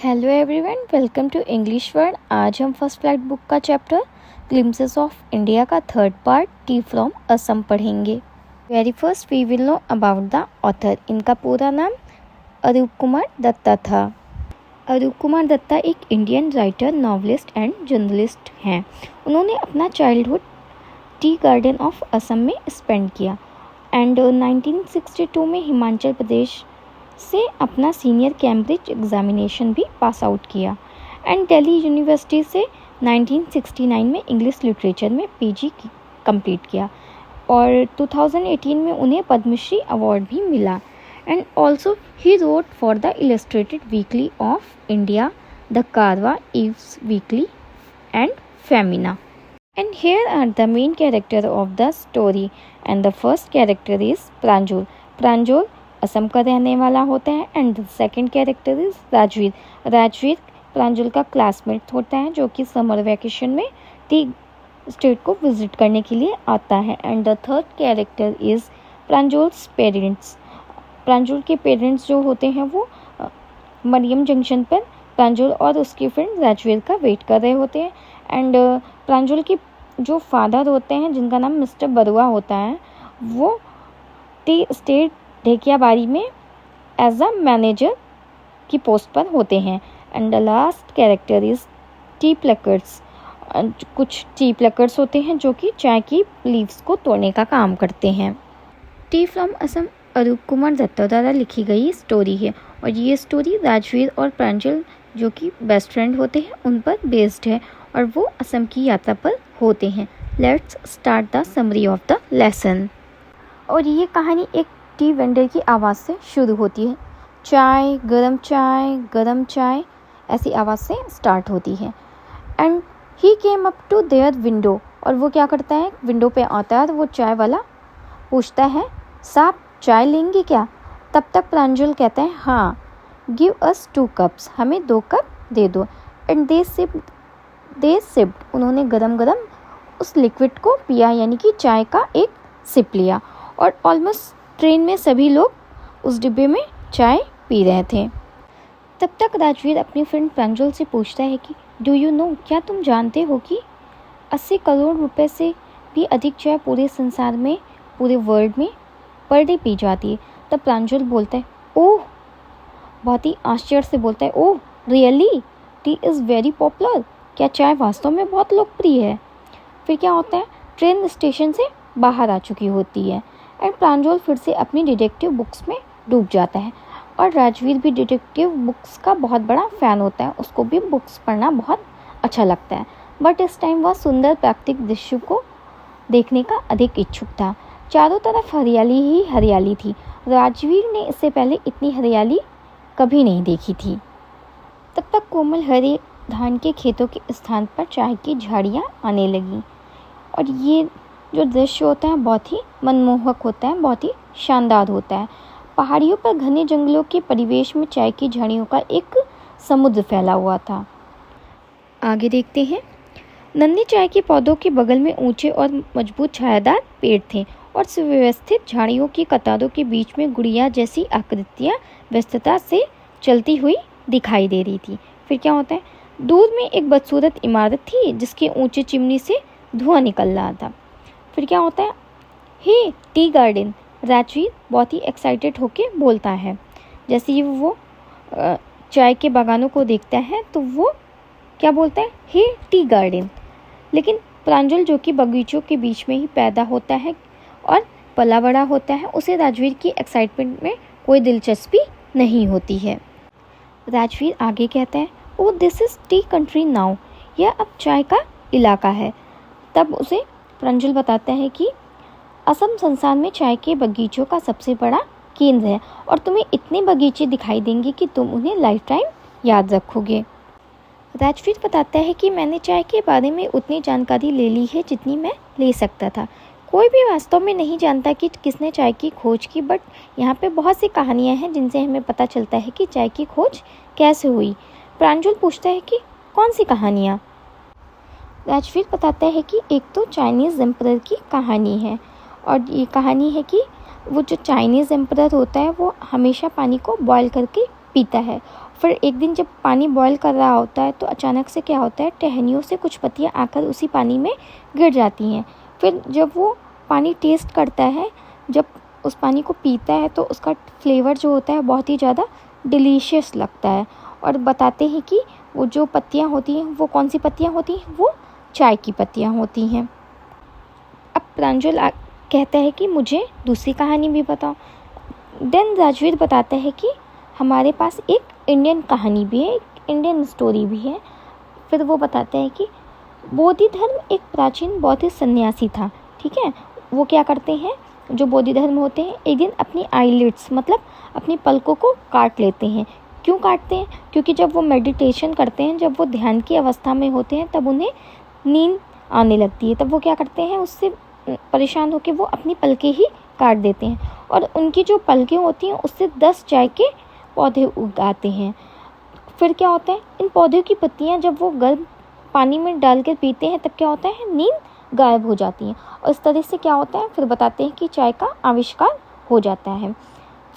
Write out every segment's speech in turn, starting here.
Hello everyone, welcome to English word. आज हम first flight book का चैप्टर ग्लिम्पसेस ऑफ इंडिया का third part tea from Assam पढ़ेंगे। Very first we will know about the author. इनका पूरा नाम अरूप कुमार दत्ता था। अरूप कुमार दत्ता एक Indian writer, novelist and journalist हैं। उन्होंने अपना childhood tea garden of Assam में स्पेंड किया एंड 1962 में हिमाचल प्रदेश से अपना सीनियर कैम्ब्रिज एग्जामिनेशन भी पास आउट किया एंड दिल्ली यूनिवर्सिटी से 1969 में इंग्लिश लिटरेचर में पीजी कंप्लीट किया और 2018 में उन्हें पद्मश्री अवार्ड भी मिला। And also he wrote for the Illustrated Weekly of India, the Caravan Eve's Weekly and Femina. And here are the main character of the story and the first character is Pranjal. Pranjal Assam का रहने वाला होता है and the second character is Rajvir. Rajvir Pranjal का classmate होता है जो कि समर वैकेशन में टी स्टेट को विजिट करने के लिए आता है। And the third character is Pranjal's parents. Pranjal के पेरेंट्स जो होते हैं वो मरियम जंक्शन पर प्रांजल और उसकी फ्रेंड राजवीर का वेट कर रहे होते हैं। एंड प्रांजल के जो फादर होते हैं जिनका नाम मिस्टर बरुआ होता है वो टी स्टेट ढेकियाबाड़ी में एज अ मैनेजर की पोस्ट पर होते हैं। And the last character is T pluckers. कुछ टी प्लकर्स होते हैं जो कि चाय की लीव्स को तोड़ने का काम करते हैं। टी फ्रॉम असम अरूप कुमार दत्ता द्वारा लिखी गई स्टोरी है और ये स्टोरी राजवीर और प्रांजल जो कि बेस्ट फ्रेंड होते हैं उन पर बेस्ड है और वो असम की यात्रा पर होते हैं। Let's start the summary of the lesson. और ये कहानी एक टी वेंडर की आवाज़ से शुरू होती है। चाय, गरम चाय ऐसी आवाज़ से स्टार्ट होती है। And he came up to their window. और वो क्या करता है, विंडो पे आता है तो वो चाय वाला पूछता है, साहब चाय लेंगे क्या? तब तक प्रांजल कहता है, हाँ, गिव अस 2 कप्स, हमें 2 कप दे दो। एंड दे सिप्ड, उन्होंने गरम उस लिक्विड को पिया, यानी कि चाय का एक सिप लिया। और ऑलमोस्ट ट्रेन में सभी लोग उस डिब्बे में चाय पी रहे थे। तब तक राजवीर अपनी फ्रेंड प्रांजल से पूछता है कि डू यू नो, क्या तुम जानते हो कि 80 करोड़ रुपए से भी अधिक चाय पूरे संसार में, पूरे वर्ल्ड में पर डे पी जाती है। तब प्रांजल बोलता है, ओह, बहुत ही आश्चर्य से बोलता है, oh really, T is very popular. क्या चाय वास्तव में बहुत लोकप्रिय है? फिर क्या होता है, ट्रेन स्टेशन से बाहर आ चुकी होती है एंड प्रांजल फिर से अपनी डिटेक्टिव बुक्स में डूब जाता है। और राजवीर भी डिटेक्टिव बुक्स का बहुत बड़ा फ़ैन होता है, उसको भी बुक्स पढ़ना बहुत अच्छा लगता है। बट इस टाइम वह सुंदर प्राकृतिक दृश्य को देखने का अधिक इच्छुक था। चारों तरफ हरियाली ही हरियाली थी। राजवीर ने इससे पहले इतनी हरियाली कभी नहीं देखी थी। तब तक कोमल हरे धान के खेतों के स्थान पर चाय की झाड़ियाँ आने लगीं और ये जो दृश्य होता है बहुत ही मनमोहक होता है, बहुत ही शानदार होता है। पहाड़ियों पर घने जंगलों के परिवेश में चाय की झाड़ियों का एक समुद्र फैला हुआ था। आगे देखते हैं। नन्हे चाय के पौधों के बगल में ऊंचे और मजबूत छायादार पेड़ थे और सुव्यवस्थित झाड़ियों की कतारों के बीच में गुड़िया जैसी आकृतियाँ व्यस्तता से चलती हुई दिखाई दे रही थी। फिर क्या होता है, दूर में एक बदसूरत इमारत थी जिसके ऊंचे चिमनी से धुआं निकल रहा था। फिर क्या होता है, हे टी गार्डन, राजवीर बहुत ही एक्साइटेड होके बोलता है। जैसे ही वो चाय के बागानों को देखता है तो वो क्या बोलता है, हे टी गार्डन। लेकिन प्रांजल जो कि बगीचों के बीच में ही पैदा होता है और पला बड़ा होता है, उसे राजवीर की एक्साइटमेंट में कोई दिलचस्पी नहीं होती है। राजवीर आगे कहता है, oh this is tea country now, यह अब चाय का इलाका है। तब उसे प्रांजल बताता है कि असम संसार में चाय के बगीचों का सबसे बड़ा केंद्र है और तुम्हें इतने बगीचे दिखाई देंगे कि तुम उन्हें लाइफ टाइम याद रखोगे। राजवीर बताता है कि मैंने चाय के बारे में उतनी जानकारी ले ली है जितनी मैं ले सकता था। कोई भी वास्तव में नहीं जानता कि किसने चाय की खोज की, बट यहाँ पे बहुत सी कहानियाँ हैं जिनसे हमें पता चलता है कि चाय की खोज कैसे हुई। प्रांजल पूछता है कि कौन सी कहानियाँ? राजवीर बताता है कि एक तो चाइनीज़ एम्परर की कहानी है और ये कहानी है कि वो जो चाइनीज़ एम्परर होता है वो हमेशा पानी को बॉयल करके पीता है। फिर एक दिन जब पानी बॉयल कर रहा होता है तो अचानक से क्या होता है, टहनियों से कुछ पत्तियाँ आकर उसी पानी में गिर जाती हैं। फिर जब वो पानी टेस्ट करता है, जब उस पानी को पीता है तो उसका फ्लेवर जो होता है बहुत ही ज़्यादा डिलीशियस लगता है। और बताते हैं कि वो जो पत्तियाँ होती हैं वो कौन सी पत्तियाँ होती हैं, वो चाय की पत्तियाँ होती हैं। अब प्रांजल कहता है कि मुझे दूसरी कहानी भी बताओ। देन राजवीर बताता है कि हमारे पास एक इंडियन कहानी भी है, एक इंडियन स्टोरी भी है। फिर वो बताते हैं कि बोधि धर्म एक प्राचीन बौद्ध सन्यासी था। ठीक है, वो क्या करते हैं, जो बोधि धर्म होते हैं, एक दिन अपनी आईलिड्स मतलब अपनी पलकों को काट लेते हैं। क्यों काटते हैं? क्योंकि जब वो मेडिटेशन करते हैं, जब वो ध्यान की अवस्था में होते हैं, तब उन्हें नींद आने लगती है। तब वो क्या करते हैं, उससे परेशान होकर वो अपनी पलकें ही काट देते हैं और उनकी जो पलकें होती हैं उससे 10 चाय के पौधे उगाते हैं। फिर क्या होता है, इन पौधों की पत्तियां जब वो गर्म पानी में डालकर पीते हैं तब क्या होता है, नींद गायब हो जाती है। और इस तरह से क्या होता है, फिर बताते हैं कि चाय का आविष्कार हो जाता है।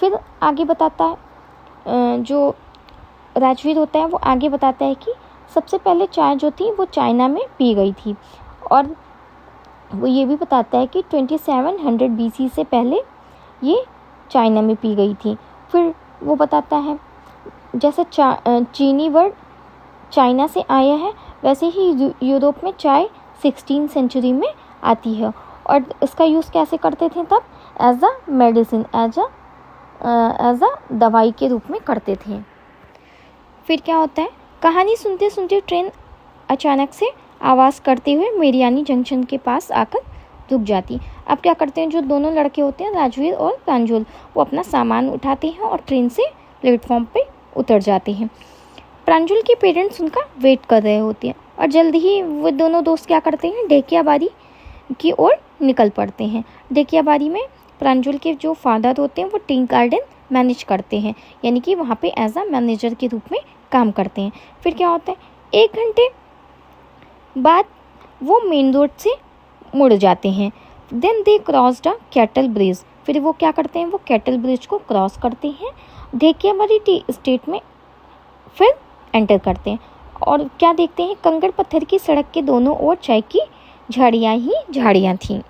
फिर आगे बताता है, जो राजवीर होता है वो आगे बताता है कि सबसे पहले चाय जो थी वो चाइना में पी गई थी। और वो ये भी बताता है कि 2700 BC से पहले ये चाइना में पी गई थी। फिर वो बताता है जैसे चीनी वर्ड चाइना से आया है, वैसे ही यूरोप में चाय 16th सेंचुरी में आती है। और इसका यूज़ कैसे करते थे तब, as a medicine, as a दवाई के रूप में करते थे। फिर क्या होता है, कहानी सुनते सुनते ट्रेन अचानक से आवाज़ करते हुए मेरियानी जंक्शन के पास आकर रुक जाती। अब क्या करते हैं, जो दोनों लड़के होते हैं राजवीर और प्रांजल, वो अपना सामान उठाते हैं और ट्रेन से प्लेटफॉर्म पे उतर जाते हैं। प्रांजल के पेरेंट्स उनका वेट कर रहे होते हैं और जल्द ही वो दोनों दोस्त क्या करते हैं, ढेकियाबाड़ी की ओर निकल पड़ते हैं। ढेकियाबाड़ी में प्रांजल के जो फादर होते हैं वो टी गार्डन मैनेज करते हैं, यानी कि वहाँ पे एज अ मैनेजर के रूप में काम करते हैं। फिर क्या होता है, 1 घंटे बाद वो मेन रोड से मुड़ जाते हैं। Then they crossed a cattle bridge. फिर वो क्या करते हैं, वो कैटल ब्रिज को क्रॉस करते हैं, ढेकियाबाड़ी टी स्टेट में फिर एंटर करते हैं। और क्या देखते हैं, कंकड़ पत्थर की सड़क के दोनों ओर चाय की झाड़ियाँ ही झाड़ियाँ थीं।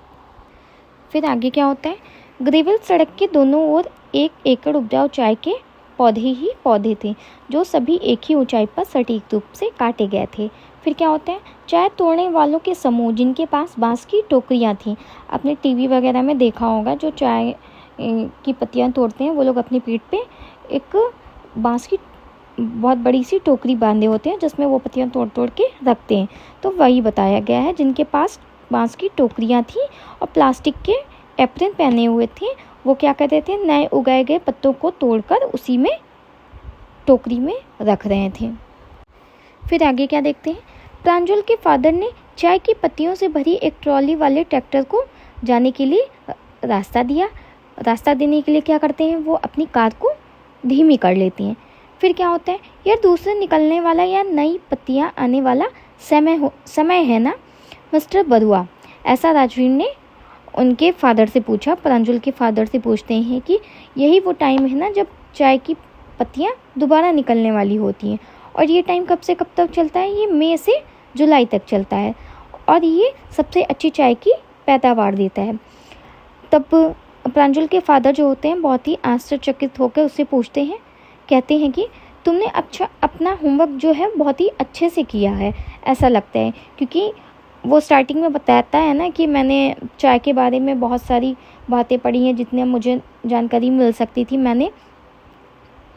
फिर आगे क्या होता है, ग्रेवल सड़क के दोनों ओर 1 एकड़ उपजाऊ चाय के पौधे ही पौधे थे, जो सभी एक ही ऊंचाई पर सटीक रूप से काटे गए थे। फिर क्या होता है, चाय तोड़ने वालों के समूह जिनके पास बांस की टोकरियाँ थीं। आपने टीवी वगैरह में देखा होगा, जो चाय की पत्तियाँ तोड़ते हैं वो लोग अपनी पीठ पे एक बांस की बहुत बड़ी सी टोकरी बांधे होते हैं, जिसमें वो पत्तियाँ तोड़ तोड़ के रखते हैं। तो वही बताया गया है, जिनके पास बांस की टोकरियाँ थीं और प्लास्टिक के एप्रन पहने हुए थे, वो क्या करते थे, नए उगाए गए पत्तों को तोड़कर उसी में टोकरी में रख रहे थे। फिर आगे क्या देखते हैं, प्रांजल के फादर ने चाय की पत्तियों से भरी एक ट्रॉली वाले ट्रैक्टर को जाने के लिए रास्ता दिया। रास्ता देने के लिए क्या करते हैं, वो अपनी कार को धीमी कर लेती हैं। फिर क्या होता है, यह दूसरे निकलने वाला या नई पत्तियां आने वाला समय है ना मिस्टर बरुआ, ऐसा राजवीर ने उनके फादर से पूछा। प्रांजल के फादर से पूछते हैं कि यही वो टाइम है ना जब चाय की पत्तियां दोबारा निकलने वाली होती हैं, और ये टाइम कब से कब तक चलता है, ये मई से जुलाई तक चलता है, और ये सबसे अच्छी चाय की पैदावार देता है। तब प्रांजल के फादर जो होते हैं बहुत ही आश्चर्यचकित होकर उससे पूछते हैं, कहते हैं कि तुमने अपना होमवर्क जो है बहुत ही अच्छे से किया है, ऐसा लगता है। क्योंकि वो स्टार्टिंग में बताता है ना कि मैंने चाय के बारे में बहुत सारी बातें पढ़ी हैं, जितने मुझे जानकारी मिल सकती थी मैंने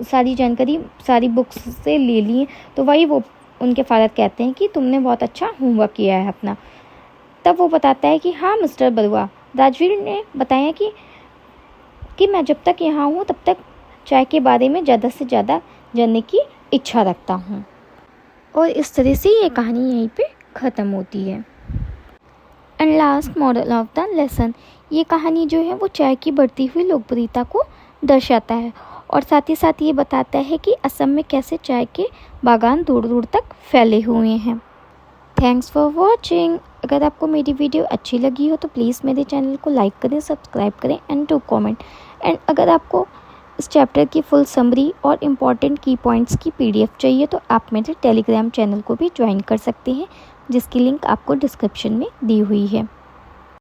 सारी जानकारी सारी बुक्स से ले ली है। तो वही वो उनके फादर कहते हैं कि तुमने बहुत अच्छा होमवर्क किया है अपना। तब वो बताता है कि हाँ मिस्टर बरुआ, राजवीर ने बताया कि मैं जब तक यहाँ हूँ तब तक चाय के बारे में ज़्यादा से ज़्यादा जानने की इच्छा रखता हूँ। और इस तरह से ये कहानी यहीं पे ख़त्म होती है। And last moral of the lesson, ये कहानी जो है वो चाय की बढ़ती हुई लोकप्रियता को दर्शाता है और साथ ही साथ ये बताता है कि असम में कैसे चाय के बागान दूर दूर तक फैले हुए हैं। Thanks for watching. अगर आपको मेरी वीडियो अच्छी लगी हो तो प्लीज़ मेरे चैनल को लाइक करें, सब्सक्राइब करें एंड टू कमेंट। एंड अगर आपको इस चैप्टर की फुल समरी और इम्पॉर्टेंट की पॉइंट्स की PDF चाहिए तो आप मेरे टेलीग्राम चैनल को भी ज्वाइन कर सकते हैं, जिसकी लिंक आपको डिस्क्रिप्शन में दी हुई है।